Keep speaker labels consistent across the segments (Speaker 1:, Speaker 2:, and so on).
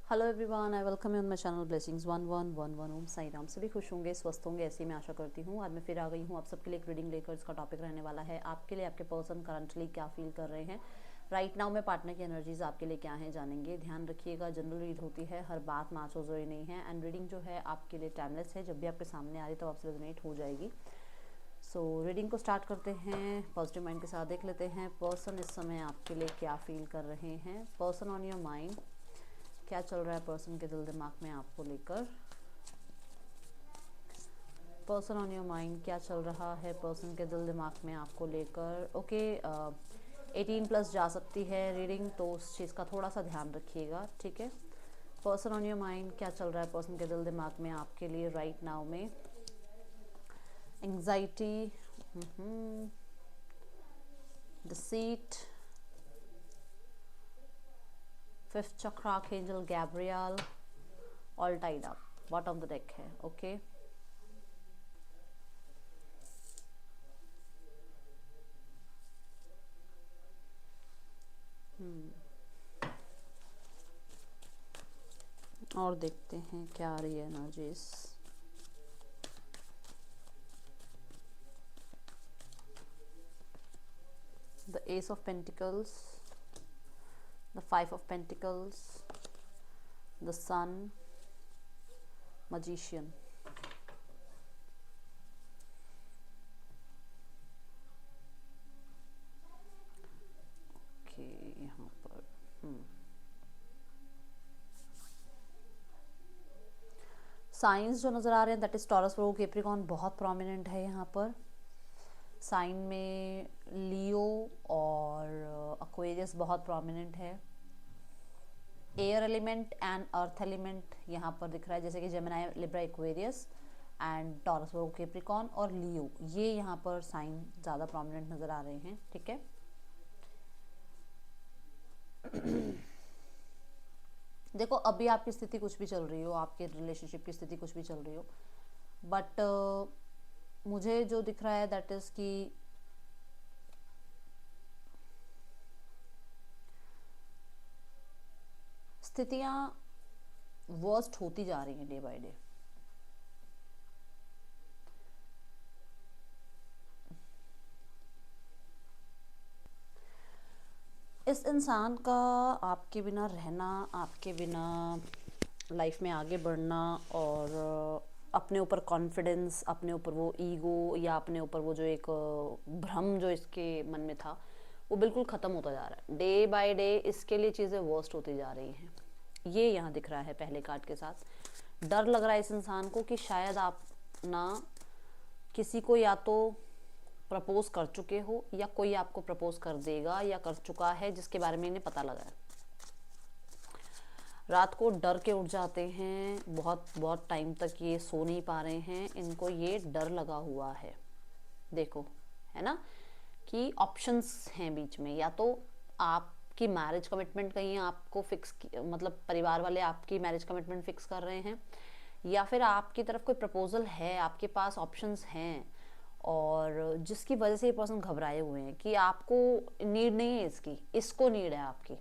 Speaker 1: Hello everyone, I welcome you on my channel blessings 1111 ओम साई राम। सभी खुश होंगे, स्वस्थ होंगे, ऐसी मैं आशा करती हूँ। आज मैं फिर आ गई हूँ आप सबके लिए एक रीडिंग लेकर। इसका टॉपिक रहने वाला है आपके लिए आपके पर्सन करंटली क्या फील कर रहे हैं राइट नाउ में। पार्टनर की एनर्जीज आपके लिए क्या है जानेंगे। ध्यान रखिएगा, जनरल रीड होती है, हर बात मैच हो जरूरी नहीं है। एंड रीडिंग जो है आपके लिए टाइमलेस है, जब भी आपके सामने आ रही तो आपसे रेजोनेट हो जाएगी। सो रीडिंग को स्टार्ट करते हैं। पॉजिटिव माइंड के साथ देख लेते हैं पर्सन इस समय आपके लिए क्या फील कर रहे हैं। पर्सन ऑन योर माइंड, क्या चल रहा है पर्सन के दिल दिमाग में आपको लेकर। पर्सन ऑन योर माइंड, क्या चल रहा है पर्सन के दिल दिमाग में आपको लेकर। ओके, 18+ जा सकती है रीडिंग, तो उस चीज़ का थोड़ा सा ध्यान रखिएगा, ठीक है। पर्सन ऑन योर माइंड, क्या चल रहा है पर्सन के दिल दिमाग में आपके लिए राइट नाउ में। एंग्जाइटी, डिसीट, फिफ्थ चक्र, archangel Gabriel, all tied up, bottom of the deck है। ओके, और देखते हैं क्या आ रही है energies. The S of pentacles, the 5 of Pentacles, the Sun, Magician। Okay, यहाँ पर साइंस जो नज़र आ रहे हैं that is taurus, Virgo, Capricorn बहुत प्रोमिनेंट है यहाँ पर। साइन में लियो और एक्वेरियस बहुत प्रोमिनेंट है। Air element and earth element यहाँ पर दिख रहा है, जैसे कि Gemini, Libra, Aquarius and taurus, Virgo, Capricorn और लियो, ये यहाँ पर साइन ज़्यादा प्रोमिनेंट नज़र आ रहे हैं, ठीक है। देखो, अभी आपकी स्थिति कुछ भी चल रही हो, आपके रिलेशनशिप की स्थिति कुछ भी चल रही हो, बट मुझे जो दिख रहा है दैट इज़ कि स्थितियाँ वर्स्ट होती जा रही हैं डे बाय डे। इस इंसान का आपके बिना रहना, आपके बिना लाइफ में आगे बढ़ना और अपने ऊपर कॉन्फिडेंस, अपने ऊपर वो ईगो या अपने ऊपर वो जो एक भ्रम जो इसके मन में था, वो बिल्कुल ख़त्म होता जा रहा है। डे बाय डे इसके लिए चीज़ें वर्स्ट होती जा रही हैं। ये यहाँ दिख रहा है पहले कार्ड के साथ। डर लग रहा है इस इंसान को कि शायद आप ना किसी को या तो प्रपोज कर चुके हो या कोई आपको प्रपोज कर देगा या कर चुका है, जिसके बारे में इन्हें पता लगा है। रात को डर के उठ जाते हैं, बहुत बहुत टाइम तक ये सो नहीं पा रहे हैं, इनको ये डर लगा हुआ है। देखो, है ना कि ऑप्शंस हैं बीच में। या तो आपकी मैरिज कमिटमेंट कहीं आपको फिक्स, मतलब परिवार वाले आपकी मैरिज कमिटमेंट फिक्स कर रहे हैं, या फिर आपकी तरफ कोई प्रपोजल है, आपके पास ऑप्शंस हैं, और जिसकी वजह से ये पर्सन घबराए हुए हैं कि आपको नीड नहीं है इसकी, इसको नीड है आपकी,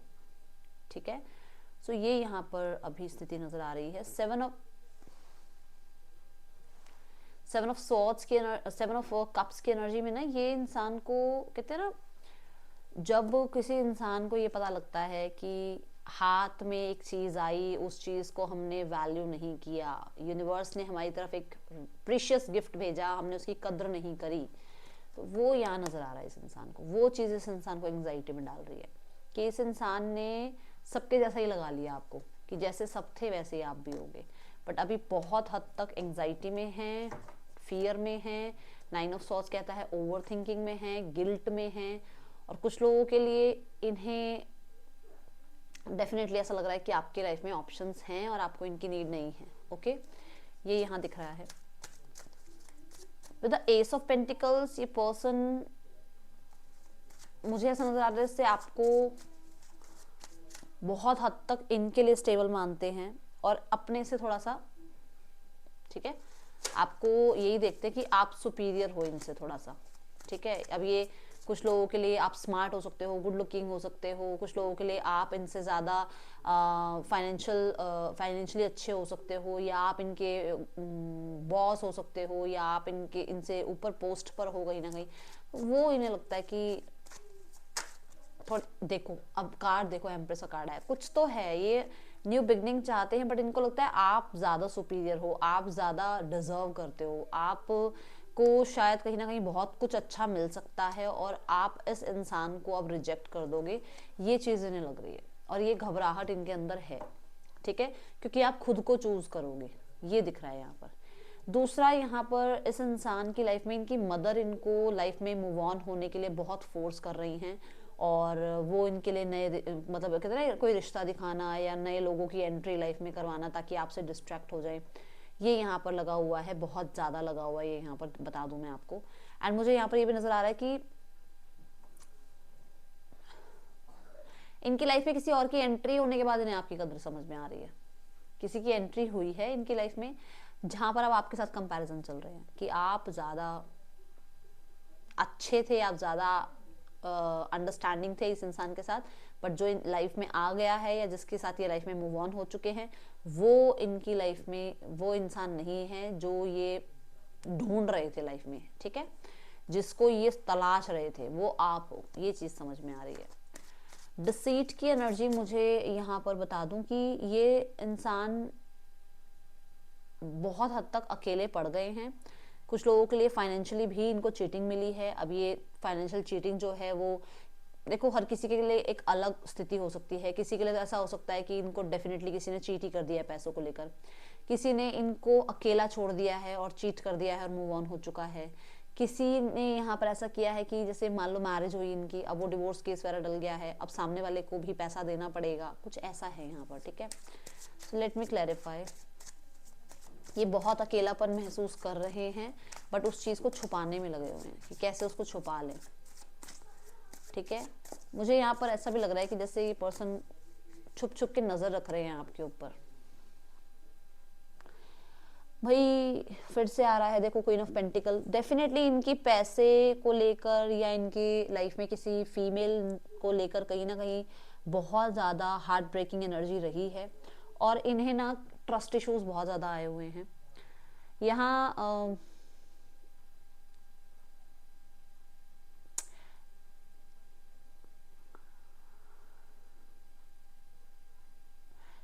Speaker 1: ठीक है। सो ये यहाँ पर अभी स्थिति नजर आ रही है। सेवन ऑफ सॉर्ड्स की, 7 ऑफ कप्स की एनर्जी में ना, ये इंसान को कहते हैं ना, जब किसी इंसान को ये पता लगता है कि हाथ में एक चीज़ आई, उस चीज़ को हमने वैल्यू नहीं किया, यूनिवर्स ने हमारी तरफ एक प्रीशियस गिफ्ट भेजा, हमने उसकी कद्र नहीं करी, तो वो यहाँ नज़र आ रहा है इस इंसान को। वो चीज़ इस इंसान को एंग्जाइटी में डाल रही है कि इस इंसान ने सबके जैसा ही लगा लिया आपको, कि जैसे सब थे वैसे ही आप भी होगे। बट अभी बहुत हद तक एंग्जाइटी में हैं, फियर में हैं। 9 ऑफ सॉर्ड्स कहता है ओवर थिंकिंग में हैं, गिल्ट में हैं, और कुछ लोगों के लिए इन्हें डेफिनेटली ऐसा लग रहा है कि आपकी लाइफ में ऑप्शंस हैं और आपको इनकी नीड नहीं है। ओके, ये यहाँ दिख रहा है with the S of pentacles. ये पर्सन, मुझे ऐसा नजर आ रहा है इससे आपको बहुत हद तक इनके लिए स्टेबल मानते हैं और अपने से थोड़ा सा, ठीक है, आपको यही देखते हैं कि आप सुपीरियर हो इनसे थोड़ा सा, ठीक है। अब ये कुछ लोगों के लिए आप स्मार्ट हो सकते हो, गुड लुकिंग हो सकते हो, कुछ लोगों के लिए आप इनसे ज़्यादा फाइनेंशियली अच्छे हो सकते हो, या आप इनके बॉस हो सकते हो, या आप इनके इनसे ऊपर पोस्ट पर हो कहीं ना कहीं। वो इन्हें लगता है कि थोड़ा देखो, अब कार्ड देखो, एम्प्रेस का कार्ड है, कुछ तो है, ये न्यू बिगनिंग चाहते हैं, बट इनको लगता है आप ज़्यादा सुपीरियर हो, आप ज़्यादा डिजर्व करते हो, आप को शायद कहीं ना कहीं बहुत कुछ अच्छा मिल सकता है और आप इस इंसान को अब रिजेक्ट कर दोगे, ये चीज़ इन्हें लग रही है और ये घबराहट इनके अंदर है, ठीक है, क्योंकि आप खुद को चूज करोगे, ये दिख रहा है यहाँ पर। दूसरा, यहाँ पर इस इंसान की लाइफ में इनकी मदर इनको लाइफ में मूव ऑन होने के लिए बहुत फोर्स कर रही हैं, और वो इनके लिए नए मतलब कहते हैं ना, कोई रिश्ता दिखाना या नए लोगों की एंट्री लाइफ में करवाना ताकि आपसे डिस्ट्रैक्ट हो जाए, ये यहाँ पर लगा हुआ है, बहुत ज़्यादा लगा हुआ है ये यहाँ पर, बता दूं मैं आपको। एंड मुझे यहाँ पर ये भी नज़र आ रहा है कि इनकी लाइफ में किसी और की एंट्री होने के बाद इन्हें आपकी कदर समझ में आ रही है। किसी की एंट्री हुई है इनकी लाइफ में जहां पर अब आपके साथ कंपैरिजन चल रहे हैं कि आप ज़्यादा अच्छे थे, आप ज़्यादा अंडरस्टैंडिंग थे इस इंसान के साथ, बट जो इन लाइफ में आ गया है या जिसके साथ ये लाइफ में मूव ऑन हो चुके हैं, वो इनकी लाइफ में वो इंसान नहीं है जो ये ढूंढ रहे थे लाइफ में, ठीक है, जिसको ये तलाश रहे थे, वो आप हो, ये चीज़ समझ में आ रही है। डिसीट की एनर्जी मुझे यहाँ पर बता दूं कि ये इंसान बहुत हद तक अकेले पड़ गए हैं। कुछ लोगों के लिए फाइनेंशियली भी इनको चीटिंग मिली है। अब ये फाइनेंशियल चीटिंग जो है वो देखो हर किसी के लिए एक अलग स्थिति हो सकती है। किसी के लिए ऐसा हो सकता है कि इनको डेफिनेटली किसी ने चीट ही कर दिया है पैसों को लेकर, किसी ने इनको अकेला छोड़ दिया है और चीट कर दिया है और मूव ऑन हो चुका है, किसी ने यहाँ पर ऐसा किया है कि जैसे मान लो मैरिज हुई इनकी, अब वो डिवोर्स केस वगैरह डल गया है, अब सामने वाले को भी पैसा देना पड़ेगा, कुछ ऐसा है यहाँ पर, ठीक है। सो लेट मी क्लैरिफाई, ये बहुत अकेलापन महसूस कर रहे हैं बट उस चीज़ को छुपाने में लगे हुए हैं कि कैसे उसको छुपा लें, ठीक है। मुझे यहाँ पर ऐसा भी लग रहा है कि जैसे ये पर्सन छुप छुप के नज़र रख रहे हैं आपके ऊपर। भाई फिर से आ रहा है देखो क्वीन ऑफ पेंटिकल, डेफिनेटली इनकी पैसे को लेकर या इनकी लाइफ में किसी फीमेल को लेकर कहीं ना कहीं बहुत ज़्यादा हार्ट ब्रेकिंग एनर्जी रही है और इन्हें ना ट्रस्ट इश्यूज बहुत ज़्यादा आए हुए हैं यहाँ।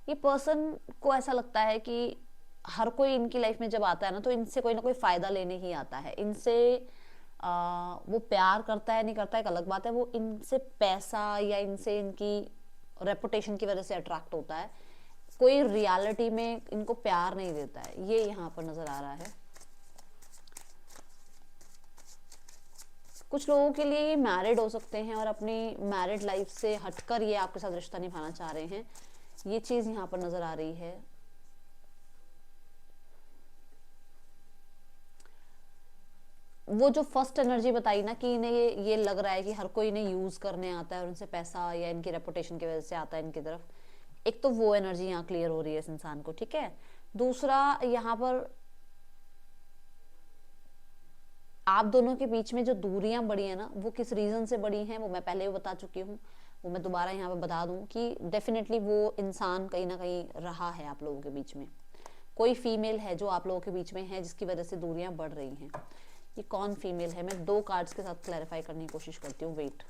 Speaker 1: ये पर्सन को ऐसा लगता है कि हर कोई इनकी लाइफ में जब आता है ना तो इनसे कोई ना कोई फायदा लेने ही आता है। इनसे वो प्यार करता है नहीं करता एक अलग बात है, वो इनसे पैसा या इनसे इनकी रेपुटेशन की वजह से अट्रैक्ट होता है, कोई रियलिटी में इनको प्यार नहीं देता है, ये यहाँ पर नजर आ रहा है। कुछ लोगों के लिए ये मैरिड हो सकते हैं और अपनी मैरिड लाइफ से हटकर ये आपके साथ रिश्ता निभाना चाह रहे हैं, ये चीज यहाँ पर नजर आ रही है। वो जो फर्स्ट एनर्जी बताई ना कि इन्हें ये लग रहा है कि हर कोई इन्हें यूज करने आता है और उनसे पैसा या इनकी रेपुटेशन की वजह से आता है इनकी तरफ, एक तो वो एनर्जी यहाँ क्लियर हो रही है इस इंसान को, ठीक है। दूसरा, यहाँ पर आप दोनों के बीच में जो दूरियां बढ़ी है ना वो किस रीजन से बढ़ी हैं वो मैं पहले भी बता चुकी हूँ, वो मैं दोबारा यहाँ पे बता दूं कि डेफिनेटली वो इंसान कहीं ना कहीं रहा है आप लोगों के बीच में, कोई फीमेल है जो आप लोगों के बीच में है जिसकी वजह से दूरियां बढ़ रही हैं। ये कौन फीमेल है मैं 2 कार्ड्स के साथ क्लैरिफाई करने की कोशिश करती हूँ। वेट,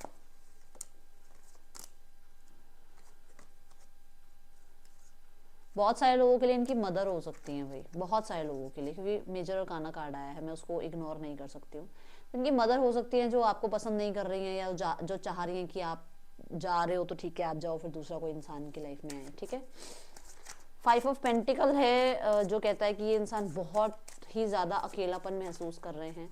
Speaker 1: बहुत सारे लोगों के लिए इनकी मदर हो सकती हैं भाई, बहुत सारे लोगों के लिए, क्योंकि मेजर और काना कार्ड आया है मैं उसको इग्नोर नहीं कर सकती हूँ। इनकी मदर हो सकती है जो आपको पसंद नहीं कर रही हैं या जो चाह रही हैं कि आप जा रहे हो तो ठीक है आप जाओ, फिर दूसरा कोई इंसान की लाइफ में आए, ठीक है। 5 ऑफ पेंटिकल है जो कहता है कि ये इंसान बहुत ही ज़्यादा अकेलापन महसूस कर रहे हैं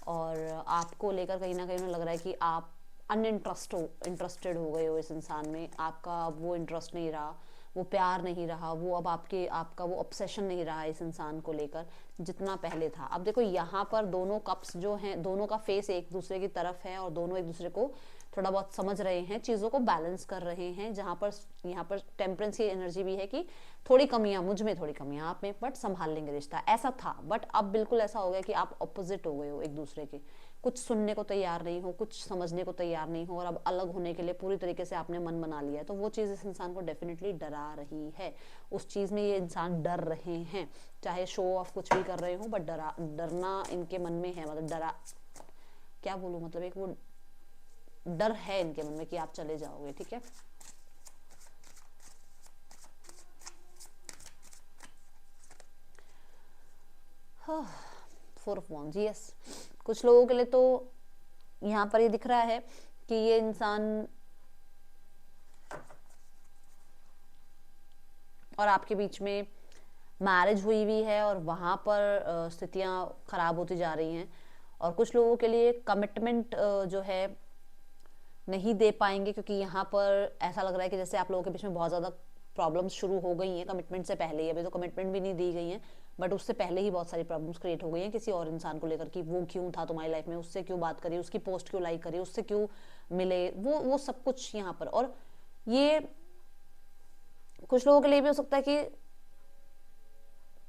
Speaker 1: और आपको लेकर कहीं ना कहीं उन्हें लग रहा है कि आप इंटरेस्टेड हो गए हो इस इंसान में, आपका अब वो इंटरेस्ट नहीं रहा, वो प्यार नहीं रहा, वो अब आपका वो ऑब्सेशन नहीं रहा इस इंसान को लेकर जितना पहले था। अब देखो यहाँ पर दोनों कप्स जो हैं, दोनों का फेस एक दूसरे की तरफ है और दोनों एक दूसरे को थोड़ा बहुत समझ रहे हैं, चीज़ों को बैलेंस कर रहे हैं, जहाँ पर यहाँ पर टेम्परेंस की एनर्जी भी है कि थोड़ी कमियां मुझ में, थोड़ी कमियां आप में, बट संभाल लेंगे रिश्ता, ऐसा था। बट अब बिल्कुल ऐसा हो गया कि आप ऑपोजिट हो गए हो एक दूसरे के, कुछ सुनने को तैयार नहीं हो, कुछ समझने को तैयार नहीं हो, और अब अलग होने के लिए पूरी तरीके से आपने मन बना लिया है, तो वो चीज़ इस इंसान को डेफिनेटली डरा रही है। उस चीज़ में ये इंसान डर रहे हैं, चाहे शो ऑफ कुछ भी कर रहे हो, बट डरना इनके मन में है। मतलब डरा, क्या बोलूँ, मतलब एक वो डर है इनके मन में कि आप चले जाओगे, ठीक है। फोर ऑफ वॉन्ड्स, यस, कुछ लोगों के लिए तो यहाँ पर ये दिख रहा है कि ये इंसान और आपके बीच में मैरिज हुई हुई है और वहाँ पर स्थितियाँ खराब होती जा रही हैं, और कुछ लोगों के लिए कमिटमेंट जो है नहीं दे पाएंगे, क्योंकि यहाँ पर ऐसा लग रहा है कि जैसे आप लोगों के बीच में बहुत ज़्यादा प्रॉब्लम्स शुरू हो गई हैं कमिटमेंट से पहले ही। अभी तो कमिटमेंट भी नहीं दी गई हैं, बट उससे पहले ही बहुत सारी प्रॉब्लम्स क्रिएट हो गई हैं किसी और इंसान को लेकर, कि वो क्यों था तुम्हारी लाइफ में, उससे क्यों बात करी, उसकी पोस्ट क्यों लाइक करी, उससे क्यों मिले, वो सब कुछ यहाँ पर। और ये कुछ लोगों के लिए भी हो सकता है कि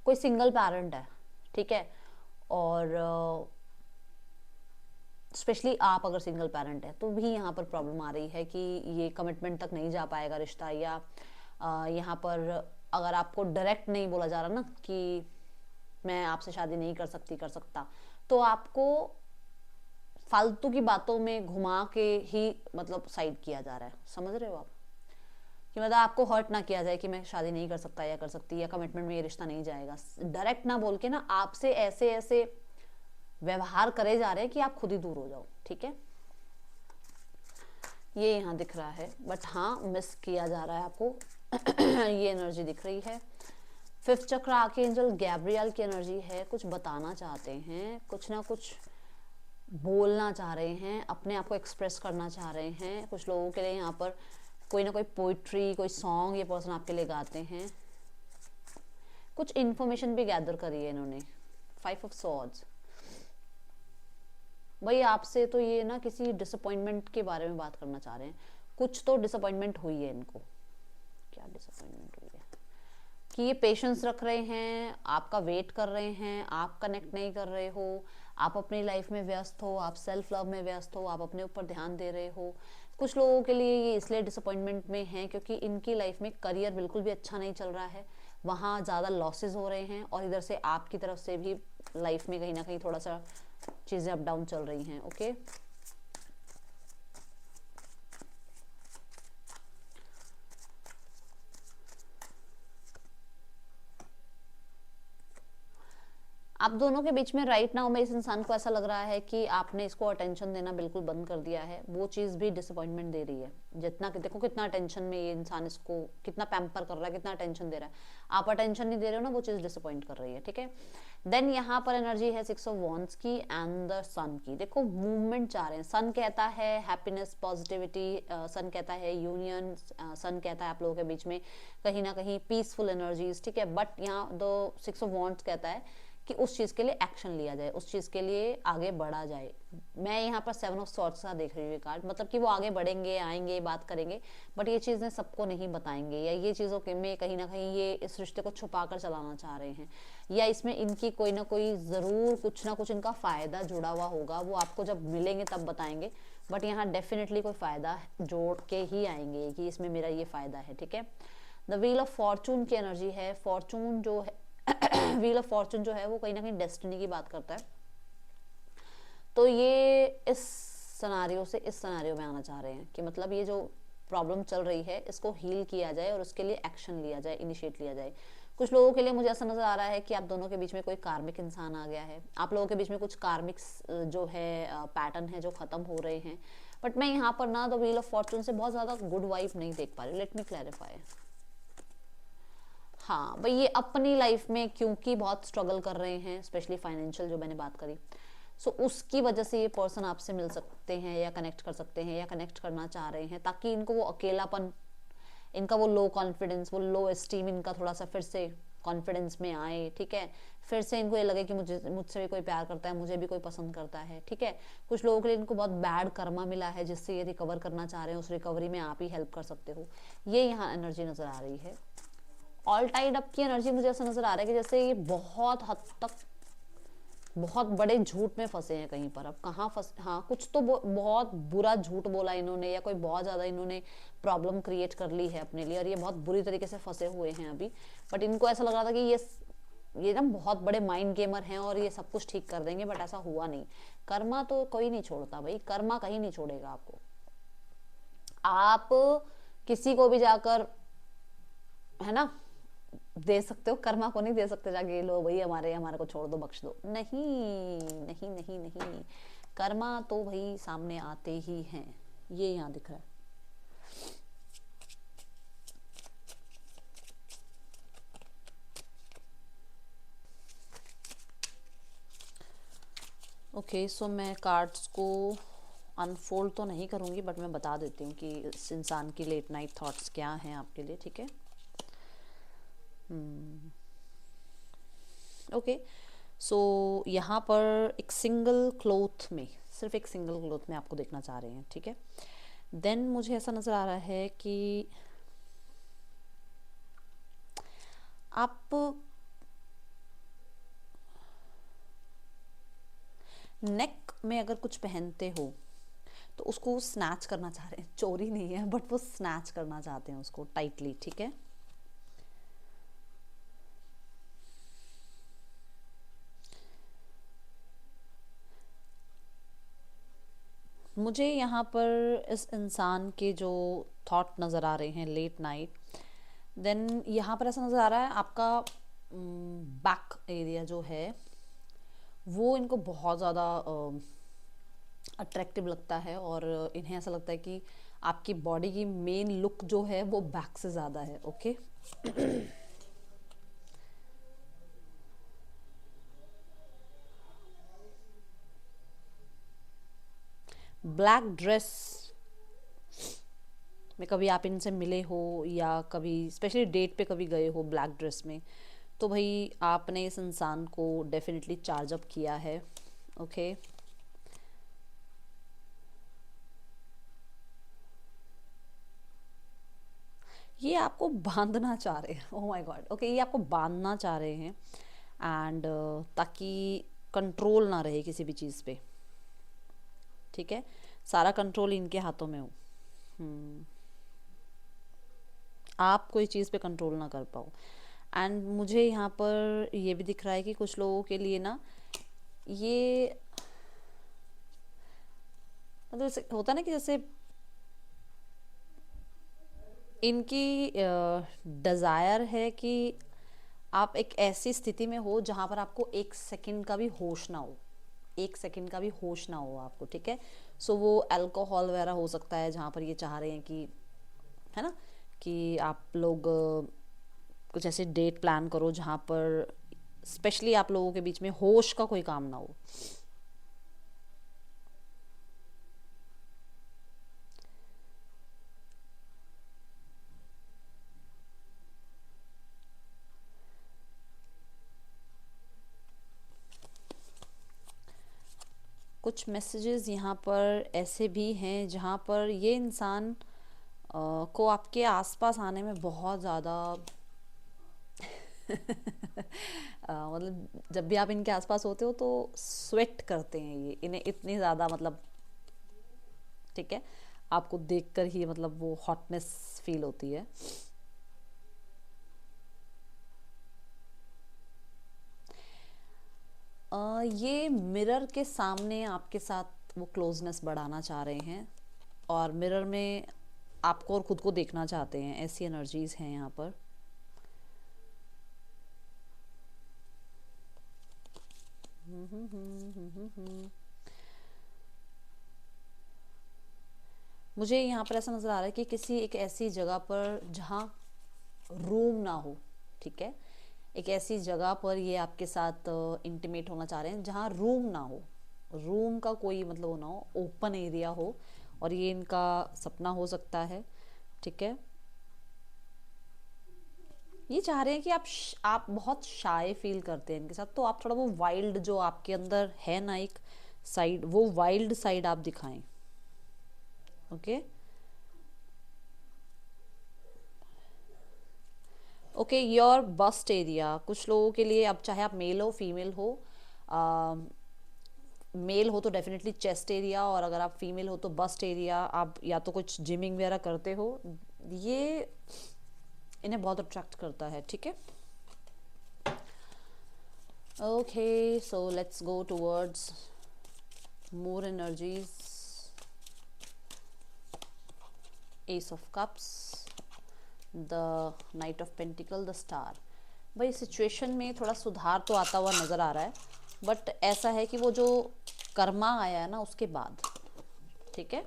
Speaker 1: कोई सिंगल पेरेंट है, ठीक है, और स्पेशली आप अगर सिंगल पेरेंट है तो भी यहाँ पर प्रॉब्लम आ रही है कि ये कमिटमेंट तक नहीं जा पाएगा रिश्ता, या यहाँ पर अगर आपको डायरेक्ट नहीं बोला जा रहा ना कि मैं आपसे शादी नहीं कर सकती, कर सकता, तो आपको फालतू की बातों में घुमा के ही मतलब साइड किया जा रहा है। समझ रहे हो आप, कि मतलब आपको हर्ट ना किया जाए कि मैं शादी नहीं कर सकता या कर सकती, या कमिटमेंट में ये रिश्ता नहीं जाएगा। डायरेक्ट ना बोल के ना आपसे ऐसे ऐसे व्यवहार करे जा रहे हैं कि आप खुद ही दूर हो जाओ, ठीक है। ये यहाँ दिख रहा है, बट हाँ मिस किया जा रहा है आपको ये एनर्जी दिख रही है। फिफ्थ चक्र आर्कएंजल गैब्रियल की एनर्जी है, कुछ बताना चाहते हैं, कुछ ना कुछ बोलना चाह रहे हैं, अपने आप को एक्सप्रेस करना चाह रहे हैं। कुछ लोगों के लिए यहाँ पर कोई ना कोई पोइट्री, कोई सॉन्ग ये पर्सन आपके लिए गाते हैं। कुछ इन्फॉर्मेशन भी गैदर करी है इन्होंने। 5 ऑफ सॉर्ड्स, भाई आपसे तो ये ना किसी डिसअपॉइंटमेंट के बारे में बात करना चाह रहे हैं। कुछ तो डिसअपॉइंटमेंट हुई है इनको। क्या डिसअपॉइंटमेंट हुई है कि ये पेशेंस रख रहे हैं, आपका वेट कर रहे हैं, आप कनेक्ट नहीं कर रहे हो, आप अपनी लाइफ में व्यस्त हो, आप सेल्फ लव में व्यस्त हो, आप अपने ऊपर ध्यान दे रहे हो। कुछ लोगों के लिए ये इसलिए डिसअपॉइंटमेंट में है क्योंकि इनकी लाइफ में करियर बिल्कुल भी अच्छा नहीं चल रहा है, वहाँ ज़्यादा लॉसेस हो रहे हैं, और इधर से आपकी तरफ से भी लाइफ में कहीं ना कहीं थोड़ा सा चीज़ें अप डाउन चल रही हैं। ओके, आप दोनों के बीच में राइट नाउ में इस इंसान को ऐसा लग रहा है कि आपने इसको अटेंशन देना बिल्कुल बंद कर दिया है। वो चीज़ भी डिसअपॉइंटमेंट दे रही है। जितना कि देखो कितना अटेंशन में ये इंसान इसको कितना पैम्पर कर रहा है, कितना अटेंशन दे रहा है, आप अटेंशन नहीं दे रहे हो ना, वो चीज़ डिसअपॉइंट कर रही है, ठीक है। देन यहाँ पर एनर्जी है 6 ऑफ वॉन्ड्स की एंड द सन की। देखो मूवमेंट चाह रहे हैं। सन कहता है हैप्पीनेस, पॉजिटिविटी, सन कहता है यूनियन, सन कहता है आप लोगों के बीच में कहीं ना कहीं पीसफुल एनर्जीज, ठीक है। बट यहाँ द 6 ऑफ वॉन्ड्स कहता है कि उस चीज़ के लिए एक्शन लिया जाए, उस चीज़ के लिए आगे बढ़ा जाए। मैं यहाँ पर 7 ऑफ सॉर्ड्स का देख रही हूँ कार्ड, मतलब कि वो आगे बढ़ेंगे, आएंगे, बात करेंगे, बट ये चीज़ें सबको नहीं बताएंगे, या ये चीज़ों के में कहीं ना कहीं ये इस रिश्ते को छुपा कर चलाना चाह रहे हैं, या इसमें इनकी कोई ना कोई ज़रूर कुछ ना कुछ इनका फ़ायदा जुड़ा हुआ होगा। वो आपको जब मिलेंगे तब बताएंगे, बट यहाँ डेफिनेटली कोई फ़ायदा जोड़ के ही आएंगे कि इसमें मेरा ये फ़ायदा है, ठीक है। द व्हील ऑफ फॉर्चून की एनर्जी है। फॉर्चून जो है व्हील ऑफ फॉर्चून जो है वो कहीं ना कहीं डेस्टिनी की बात करता है। तो ये इस सिनेरियो से इस सिनेरियो में आना चाह रहे हैं कि मतलब ये जो प्रॉब्लम चल रही है इसको हील किया जाए और उसके लिए एक्शन लिया जाए, इनिशिएट लिया जाए। कुछ लोगों के लिए मुझे ऐसा नजर आ रहा है कि आप दोनों के बीच में कोई कार्मिक इंसान आ गया है। आप लोगों के बीच में कुछ कार्मिक जो है पैटर्न है जो खत्म हो रहे हैं। बट मैं यहाँ पर ना द व्हील ऑफ फॉर्चून से बहुत ज्यादा गुड वाइब नहीं देख पा रही। Let me clarify. हाँ भाई, ये अपनी लाइफ में क्योंकि बहुत स्ट्रगल कर रहे हैं, स्पेशली फाइनेंशियल जो मैंने बात करी, सो उसकी वजह से ये पर्सन आपसे मिल सकते हैं या कनेक्ट कर सकते हैं या कनेक्ट करना चाह रहे हैं, ताकि इनको वो अकेलापन, इनका वो लो कॉन्फिडेंस, वो लो एस्टीम इनका थोड़ा सा फिर से कॉन्फिडेंस में आए, ठीक है। फिर से इनको ये लगे कि मुझसे भी कोई प्यार करता है, मुझे भी कोई पसंद करता है, ठीक है। कुछ लोगों के लिए इनको बहुत बैड कर्मा मिला है जिससे ये रिकवर करना चाह रहे हैं, उस रिकवरी में आप ही हेल्प कर सकते हो। ये यहाँ एनर्जी नजर आ रही है। ऑल टाइड अप की एनर्जी मुझे ऐसा नजर आ रहा है कि जैसे ये बहुत हद तक बहुत बड़े झूठ में फंसे हैं कहीं पर। अब कहाँ फंस, हाँ कुछ तो बहुत बुरा झूठ बोला इन्होंने, या कोई बहुत ज़्यादा इन्होंने प्रॉब्लम क्रिएट कर ली है अपने लिए, और ये बहुत बुरी तरीके से फंसे हुए हैं अभी। बट इनको ऐसा लग रहा था कि ये ना बहुत बड़े माइंड गेमर हैं और ये सब कुछ ठीक कर देंगे, बट ऐसा हुआ नहीं। कर्मा तो कोई नहीं छोड़ता भाई, कर्मा कहीं नहीं छोड़ेगा आपको। आप किसी को भी जाकर, है ना, दे सकते हो, कर्मा को नहीं दे सकते जाके लो भाई हमारे हमारे को छोड़ दो बख्श दो, नहीं नहीं नहीं नहीं। कर्मा तो भाई सामने आते ही हैं, ये यहाँ दिख रहा है। ओके सो मैं कार्ड्स को अनफोल्ड तो नहीं करूँगी, बट मैं बता देती हूँ कि इस इंसान की लेट नाइट थॉट्स क्या हैं आपके लिए, ठीक है। ओके सो यहाँ पर एक सिंगल क्लोथ में, सिर्फ एक सिंगल क्लोथ में आपको देखना चाह रहे हैं, ठीक है। देन मुझे ऐसा नज़र आ रहा है कि आप नेक में अगर कुछ पहनते हो तो उसको स्नैच करना चाह रहे हैं, चोरी नहीं है बट वो स्नैच करना चाहते हैं उसको टाइटली, ठीक है। मुझे यहाँ पर इस इंसान के जो थॉट नज़र आ रहे हैं लेट नाइट, देन यहाँ पर ऐसा नज़र आ रहा है आपका बैक एरिया जो है वो इनको बहुत ज़्यादा अट्रैक्टिव लगता है, और इन्हें ऐसा लगता है कि आपकी बॉडी की मेन लुक जो है वो बैक से ज़्यादा है, ओके। ब्लैक ड्रेस में कभी आप इनसे मिले हो, या कभी स्पेशली डेट पे कभी गए हो ब्लैक ड्रेस में, तो भाई आपने इस इंसान को डेफिनेटली चार्ज अप किया है, ओके। ये आपको बांधना चाह रहे हैं, ओह माय गॉड, ओके, ये आपको बांधना चाह रहे हैं, एंड ताकि कंट्रोल ना रहे किसी भी चीज़ पे, ठीक है, सारा कंट्रोल इनके हाथों में हो, आप कोई चीज़ पे कंट्रोल ना कर पाओ। एंड मुझे यहाँ पर ये भी दिख रहा है कि कुछ लोगों के लिए ना ये मतलब जैसे होता है ना कि जैसे इनकी डिज़ायर है कि आप एक ऐसी स्थिति में हो जहाँ पर आपको एक सेकंड का भी होश ना हो, एक सेकंड का भी होश ना हो आपको, ठीक है। सो वो अल्कोहल वगैरह हो सकता है जहाँ पर ये चाह रहे हैं कि, है ना, कि आप लोग कुछ ऐसे डेट प्लान करो जहाँ पर स्पेशली आप लोगों के बीच में होश का कोई काम ना हो। कुछ मैसेजेस यहाँ पर ऐसे भी हैं जहाँ पर ये इंसान को आपके आसपास आने में बहुत ज़्यादा मतलब जब भी आप इनके आसपास होते हो तो स्वेट करते हैं ये, इन्हें इतनी ज़्यादा मतलब, ठीक है, आपको देखकर ही मतलब वो हॉटनेस फील होती है। ये मिरर के सामने आपके साथ वो क्लोजनेस बढ़ाना चाह रहे हैं, और मिरर में आपको और खुद को देखना चाहते हैं, ऐसी एनर्जीज हैं यहाँ पर। मुझे यहाँ पर ऐसा नज़र आ रहा है कि किसी एक ऐसी जगह पर जहाँ रूम ना हो, ठीक है, एक ऐसी जगह पर ये आपके साथ इंटीमेट होना चाह रहे हैं जहाँ रूम ना हो, रूम का कोई मतलब वो ना हो, ओपन एरिया हो, और ये इनका सपना हो सकता है, ठीक है। ये चाह रहे हैं कि आप बहुत शाय फील करते हैं इनके साथ, तो आप थोड़ा वो वाइल्ड जो आपके अंदर है ना एक साइड, वो वाइल्ड साइड आप दिखाएं, okay. Okay your bast area, कुछ लोगों के लिए, अब चाहे आप मेल हो फीमेल हो, मेल हो तो डेफिनेटली चेस्ट एरिया, और अगर आप फीमेल हो तो बस्ट एरिया, आप या तो कुछ जिमिंग वगैरह करते हो, ये इन्हें बहुत अट्रैक्ट करता है, ठीक है। Okay, so let's go towards more energies. S of cups, the night of pentacle, the star. भाई सिचुएशन में थोड़ा सुधार तो आता हुआ नज़र आ रहा है, बट ऐसा है कि वो जो कर्मा आया है ना उसके बाद, ठीक है,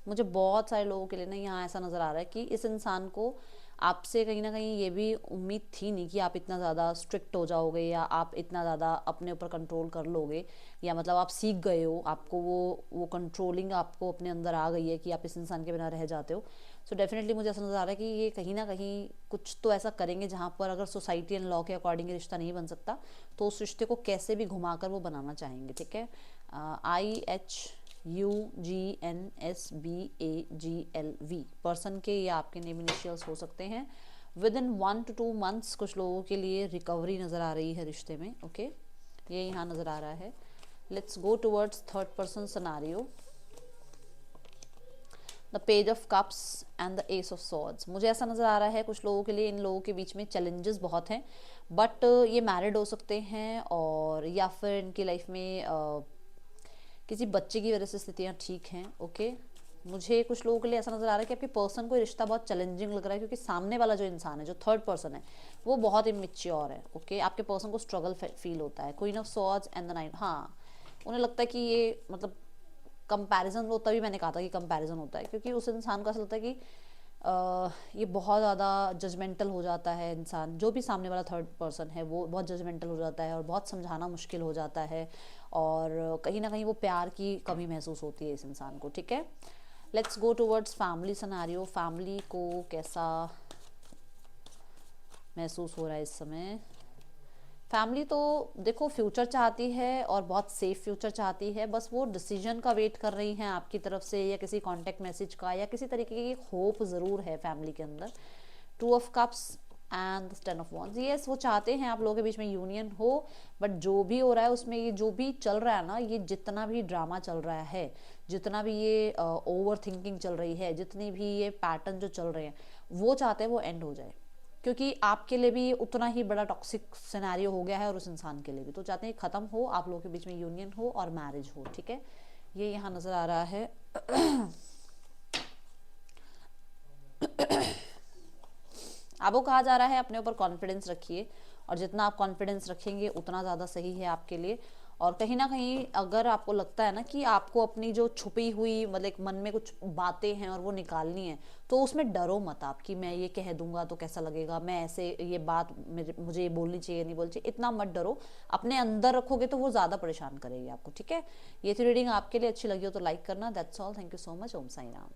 Speaker 1: मुझे बहुत सारे लोगों के लिए ना यहाँ ऐसा नज़र आ रहा है कि इस इंसान को आपसे कहीं ना कहीं ये भी उम्मीद थी नहीं कि आप इतना ज़्यादा स्ट्रिक्ट हो जाओगे, या आप इतना ज़्यादा अपने ऊपर कंट्रोल कर लोगे, या मतलब आप सीख गए हो, आपको वो कंट्रोलिंग आपको अपने अंदर आ गई है कि आप इस इंसान के बिना रह जाते हो। सो डेफिनेटली मुझे ऐसा नज़र आ रहा है कि ये कहीं ना कहीं कुछ तो ऐसा करेंगे जहाँ पर अगर सोसाइटी एंड लॉ के अकॉर्डिंग रिश्ता नहीं बन सकता, तो उस रिश्ते को कैसे भी घुमाकर वो बनाना चाहेंगे, ठीक है। IHUGNSBAGLV पर्सन के या आपके नेम इनिशियल्स हो सकते हैं। विद इन 1 to 2 months कुछ लोगों के लिए रिकवरी नज़र आ रही है रिश्ते में, ओके, ये यहाँ नज़र आ रहा है। Let's go towards third person scenario, the page of cups and the S of swords. मुझे ऐसा नज़र आ रहा है कुछ लोगों के लिए इन लोगों के बीच में चैलेंजेस बहुत हैं, बट ये मैरिड हो सकते हैं, और या फिर इनकी लाइफ में किसी बच्चे की वजह से स्थितियाँ ठीक हैं, ओके। मुझे कुछ लोगों के लिए ऐसा नज़र आ रहा है कि आपके पर्सन को रिश्ता बहुत चैलेंजिंग लग रहा है, क्योंकि सामने वाला जो इंसान है, जो थर्ड पर्सन है, वो बहुत इमेच्योर है, ओके। आपके पर्सन को स्ट्रगल फील होता है। Queen of swords and the night, हाँ, उन्हें लगता है कि ये मतलब कंपैरिजन होता, भी मैंने कहा था कि कंपैरिजन होता है, क्योंकि उस इंसान को ऐसा लगता है कि ये बहुत ज़्यादा जजमेंटल हो जाता है इंसान, जो भी सामने वाला थर्ड पर्सन है वो बहुत जजमेंटल हो जाता है और बहुत समझाना मुश्किल हो जाता है, और कहीं ना कहीं वो प्यार की कमी महसूस होती है इस इंसान को, ठीक है। Let's go towards family scenario, family को कैसा महसूस हो रहा है इस समय। फैमिली तो देखो फ्यूचर चाहती है, और बहुत सेफ फ्यूचर चाहती है, बस वो डिसीजन का वेट कर रही हैं आपकी तरफ से, या किसी कांटेक्ट मैसेज का, या किसी तरीके की होप ज़रूर है फैमिली के अंदर। 2 of cups and 10 of wands, yes, वो चाहते हैं आप लोगों के बीच में यूनियन हो, बट जो भी हो रहा है उसमें, ये जो भी चल रहा है ना, ये जितना भी ड्रामा चल रहा है, जितना भी ये ओवर थिंकिंग चल रही है, जितनी भी ये पैटर्न जो चल रहे हैं, वो चाहते हैं वो एंड हो जाए, क्योंकि आपके लिए भी उतना ही बड़ा टॉक्सिक सिनेरियो हो गया है, और उस इंसान के लिए भी, तो चाहते हैं ख़त्म हो, आप लोगों के बीच में यूनियन हो और मैरिज हो, ठीक है। ये यहाँ नज़र आ रहा है। आपको कहा जा रहा है अपने ऊपर कॉन्फिडेंस रखिए, और जितना आप कॉन्फिडेंस रखेंगे उतना ज़्यादा सही है आपके लिए। और कहीं ना कहीं अगर आपको लगता है ना कि आपको अपनी जो छुपी हुई मतलब मन में कुछ बातें हैं और वो निकालनी है, तो उसमें डरो मत आप कि मैं ये कह दूंगा तो कैसा लगेगा, मैं ऐसे ये बात मुझे ये बोलनी चाहिए नहीं बोलनी चाहिए, इतना मत डरो। अपने अंदर रखोगे तो वो ज़्यादा परेशान करेगी आपको, ठीक है। ये थी रीडिंग, आपके लिए अच्छी लगी हो तो लाइक करना। That's all, thank you so much. Om Sai Ram.